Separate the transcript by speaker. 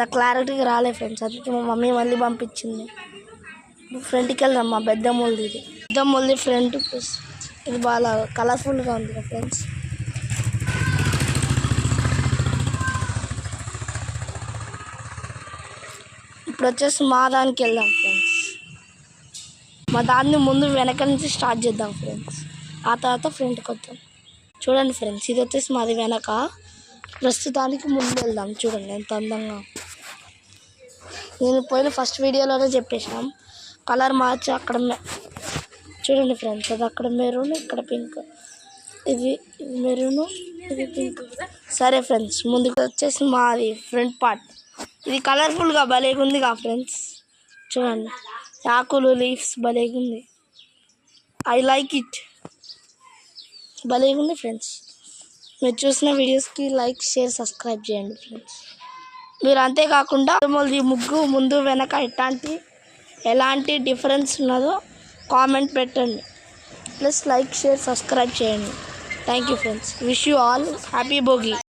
Speaker 1: అంత క్లారిటీగా రాలే ఫ్రెండ్స్. అందుకే మా మమ్మీ మళ్ళీ పంపించింది. ఫ్రంట్కి వెళ్దాం. మా పెద్దమ్మది ఇది. పెద్దమ్మది ఫ్రంట్ ఇది బాగా కలర్ఫుల్గా ఉంది కదా ఫ్రెండ్స్. ఇప్పుడు వచ్చేసి మా దానికి వెళ్దాం ఫ్రెండ్స్. మా దాన్ని ముందు వెనక నుంచి స్టార్ట్ చేద్దాం ఫ్రెండ్స్. ఆ తర్వాత ఫ్రంట్కి వద్దాం. చూడండి ఫ్రెండ్స్, ఇది వచ్చేసి మాది వెనక. ప్రస్తుతానికి ముందు వెళ్దాం. చూడండి ఎంత అందంగా. నేను పోయిన ఫస్ట్ వీడియోలోనే చెప్పేసాం కలర్ మార్చి అక్కడ చూడండి ఫ్రెండ్స్. అది అక్కడ మెరూన్, ఇక్కడ పింక్. ఇది మెరూన్, ఇది పింక్. సరే ఫ్రెండ్స్, ముందుకు వచ్చేసి మాది ఫ్రంట్ పార్ట్. ఇది కలర్ఫుల్గా భలేగా ఉంది కదా ఫ్రెండ్స్. చూడండి ఆకులు, లీవ్స్ భలేగా ఉంది. I like it. భలేగా ఉంది ఫ్రెండ్స్. మీరు చూసిన వీడియోస్కి లైక్, షేర్, సబ్స్క్రైబ్ చేయండి ఫ్రెండ్స్. మీరు అంతేకాకుండా ఈ ముగ్గు ముందు వెనక ఎలాంటి డిఫరెన్స్ ఉన్నదో కామెంట్ పెట్టండి. ప్లస్ లైక్, షేర్, సబ్స్క్రైబ్ చేయండి. Thank you friends. Wish you all happy Bhogi.